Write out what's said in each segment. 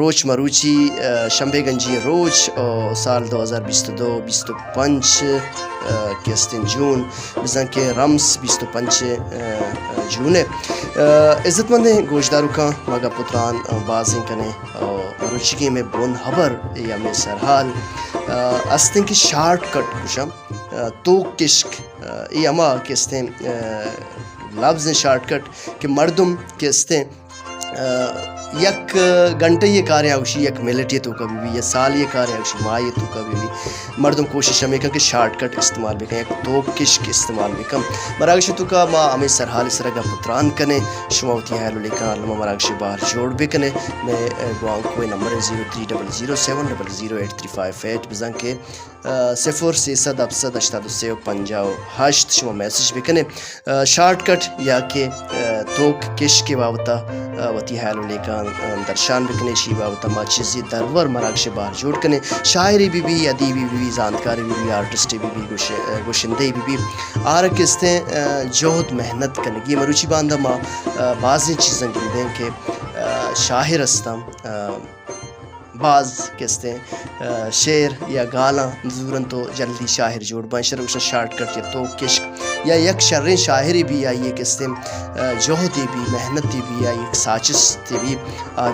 روچ مروچی شنبه گنجی روچ سال 2022-25 کیستن جون بزن که رمز 25 جونه عزت مند گوشدارو کا مگا پتران بازیں کنے مروچی کے میں بون خبر یا میں سرحال استن کی شارٹ کٹ کشم تو کشک یہ اما کیستن لفظ شارٹ کٹ کہ مردم کیستن یک گھنٹے یہ کاریں آوشی یک ملٹ یہ تو کبھی بھی یا سال یہ کاریں آوشی ماہ یہ تو کبھی بھی مردم کوشش ہمیں کہ شارٹ کٹ استعمال بھی کریں یک تو کشک استعمال بھی کم مراگشی تو کا ما ہمیں سرحال سرگا پتران کنے شماوتی ہے لکھا علمہ مراگشی باہر جوڑ بھی کنے میں گوان کوئی نمبر 0300708358 بزن کے 030078758 شما میسیج بھی کنے شارٹ کٹ یا کہ توک کش کے باوتا وتی حالو لیکان درشان بکنے شی باوتا ما چیزی درور مراگش باہر جوڑ کنے شاعری بھی ادیبی بھی زاندکاری بھی آرٹسٹی بھی گوشندے بھی آرکستیں جہد محنت کنگی مروچی باندھا ما بعضی چیزیں گندیں کہ شاعر استم بعض کہتے ہیں شعر یا گالاں زورن تو جلدی شاعر جوڑ بائیں شرم شارٹ کٹ یا تو کشک یا یک شریں شاعری بھی یا یہ کہتے ہیں جہدی بھی محنتی بھی یا یک ساچس تی بھی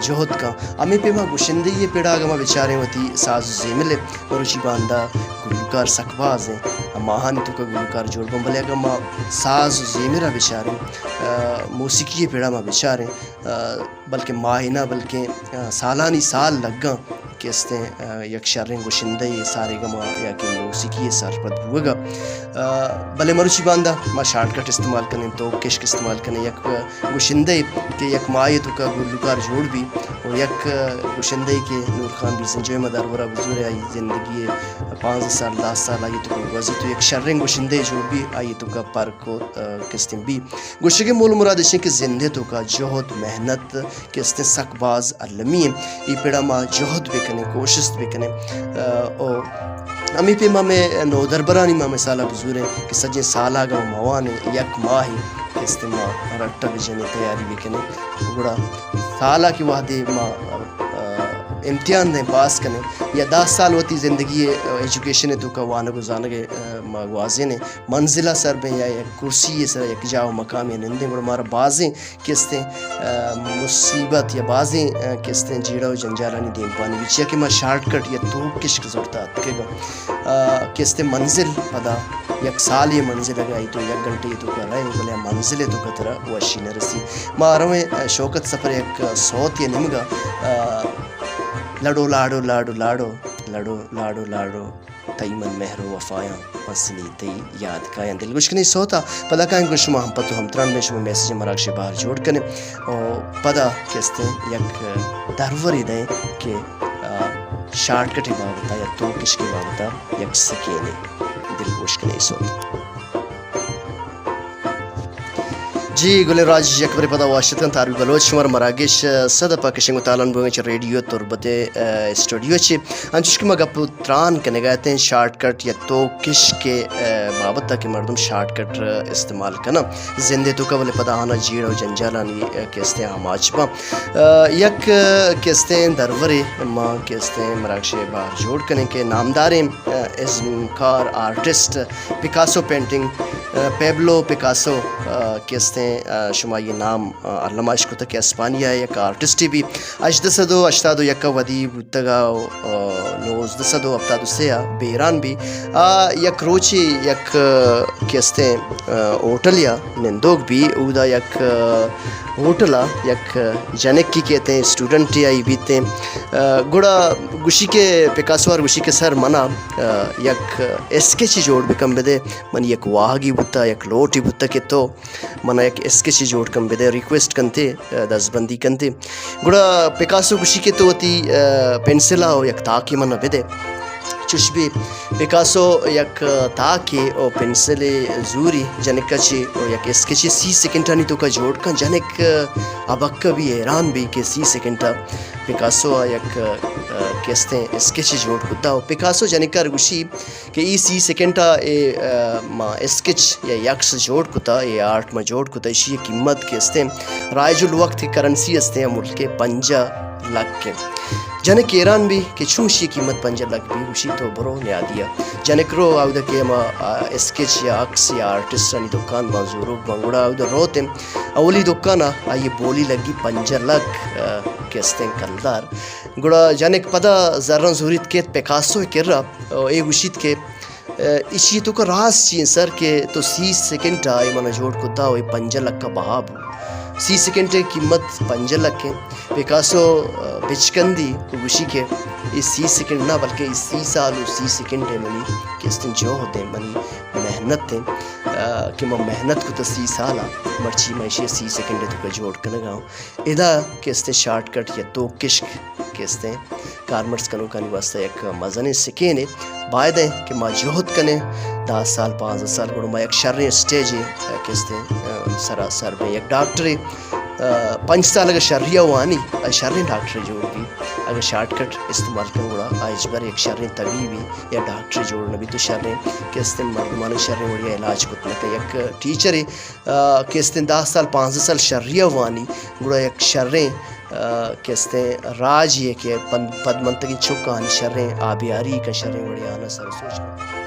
جہد کا ہمیں پہ ماں گوشندی یہ پیڑا گا ماں بیچارے ہوتی ساز زیملے مروچی باندھا گلوکار سکباز ہیں ماہانی تو کا گلوکار جوڑ بم بلے گا ماں ساز زیمرہ بیچارے موسیقی یہ پیڑا ماں بیچارے بلکہ ماہینہ بلکہ سالانی سال لگا کہتے ہیں یک شریں گوشندے سارے گما یا کہ موسیقی سرپد ہوگا بلے مروچی باندھا ما شارٹ کٹ استعمال کریں تو کشک استعمال کریں یک گوشندے کہ یک ماہی تو کا گلوکار جوڑ بھی اور یک گوشندے کے نور خان بھی سنجوے مدار ورہ بزور آئی زندگی 5 سال 10 سال آئی تو کا گوزی تو یک شریں گوشندے جوڑ بھی آئی تو کا پارکو کہتے ہیں بھی گوشگے مول مرادشیں کہ زندے تو کا جہد محنت کہتے ہیں سکباز علمی ای پیڑا ما جہد بھی کنے کوشش بھی کنے اور امی پہ ماں میں نو دربرانی ماں میں سالہ بزور ہیں کہ سجے سالہ گا موانے یک ماہی کہتے ماں رٹا بجنے تیاری بھی کنے گوڑا سالہ کی وحدے ماں امتحان دیں پاس کنے یا 10 سال ہوتی زندگی ایجوکیشن تو کا وانا گزانگے مغوازیں منزلہ سر میں یا کرسی سر یک جاؤ مقام یا نندیں گوڑا مارا بازیں کہتے ہیں مصیبت یا بازیں کہتے ہیں جیڑا و جنجالانی دیں پانی بیچیا کہ ماں شارٹ کٹ یا تو کشک زورتا آتکے گا کہتے ہیں منزل پدا یک سال یہ منزل لگائی تو یک گھنٹے تو کر رہے ہیں بلے منزل تو کترہ وشی نرسی ماں رویں شوکت سفر یک صوت یا نمگا لڑو لاڑو لاڑو لاڑو لڑو لاڑو لاڑو تئی من مہر و وفایاں پسنی تئی یاد کایاں دل گوش کنی سوتا پدا کائیں گوش شما ہم پتو ہم تران میں شما میسیج مراکش باہر جوڑ کنے اور پدا کہتے ہیں یک دروری دیں کہ شارٹ کٹی بابتا یا تو کشکی بابتا یک سکینے دل گوش کنی سوتا جی گلے راج یکبر پدا واشتن تاروی بلوچ شمار مراگش صد پاکشنگو تالان بوگنچ ریڈیو تربت اسٹوڈیو چی انچوش کہ مگا پتران کنے گئے ہیں شارٹ کٹ یا تو کش کے بابت تاکہ مردم شارٹ کٹ استعمال کنا زندے تو کا بلے پدا آنا جیڑا و جنجالانی کہستے ہیں ہماچ با یک کہستے ہیں دروری ماں کہستے ہیں مراگش باہر جوڑ کنے کے نامداریں ازمکار artist Picasso painting Pablo Picasso کہستے ہیں شما یہ نام علامہ عشق تک اسپانیہ یک آرٹسٹی بھی 882 یک ودی بتگا 972 بیران بھی یک روچی یک کہستے ہیں ہوٹلیا نندوگ بھی اودا یک ہوٹلا یک جنک کی کہتے ہیں اسٹوڈنٹ آئی بیتے گوڑا گوشی کے پکاسوار گوشی کے سر منا یک اسکیچی جوڑ بکم بدے من یک واہگی بتا یک لوٹی بتا کہ تو منا یک اسکیچی جوڑ کم بدے ریکویسٹ کنتے دس بندی کنتے گوڑا پکاسو گوشی کے تو ہوتی پینسلا ہو یک تاکی منا بدے چشبی پیکاسو یک تاکہ او پنسل زوری جنک چی یک اسکیچی 30 سیکنڈا نہیں تو کا جوڑ کن جنک ابکہ بھی حیران بھی کہ 30 سیکنڈا پیکاسو یک کہتے ہیں اسکیچ جوڑ کتا ہو پیکاسو جنک رگوشی کہ ای 30 سیکنڈا ما اسکیچ یا یکس جوڑ کتا یہ آرٹ ما جوڑ کتا اسی قیمت کہتے ہیں رائج الوقت کی کرنسی ہستے ہیں ملک 5 لاکھ کے جنک ایران بھی کہ چونشی قیمت 5 لاکھ بھی اسی تو برو نیا دیا جنک رو آودا کہ ما اسکیچ یا اکس یا آرٹسٹ رانی دکان بانزورو بانگوڑا آودا روتے ہیں اولی دکانا آئیے بولی لگی 5 لاکھ کہتے ہیں کلدار گوڑا جنک پدا ذرن زوریت کیت پیکاسو کر رہا اے گوشید کے اسی تو کا راز چین سر کہ تو 30 سیکنڈ آئے منا جوڑ کتا ہوئے 5 لاکھ کا بہاب 30 سیکنڈ قیمت 5 لاکھ ہے پیکاسو بچکندی گوشی کے اس 30 سیکنڈ نہ بلکہ اس 30 سال اس 30 سیکنڈ منی کس دن جو ہوتے ہیں منی محنت ہیں کہ میں محنت کو تو 30 سال مرچی معیشی 30 سیکنڈ تو کا جوڑ کرنے گاؤں ادا کس دن شارٹ کٹ یا تو کشک کس دن کارمرس کنو کا واسطہ ایک مزن سکین ہے باید ہے کہ ما جہد کنے 10 سال 15 سال گوڑو ما ایک شرح سٹیج ہے کس دن سراسر میں ایک ڈاکٹر 5 سال اگر شرحیہ وانی شرح ڈاکٹر جوڑ بھی اگر شارٹ کٹ استعمال کرنے گوڑا آج بر ایک شرح طبیبی یا ڈاکٹر جوڑنا بھی تو شرح کس دن مردمان شرح وڑیا علاج کتنا کہ ایک ٹیچر ہے کس دن 10 سال 15 سال شرحیہ وانی گوڑا ایک شرح کہتے ہیں راج یہ کہ پد منتگی چکانی شرح آبیاری کا شرح وڑیا آنا سر سوچنا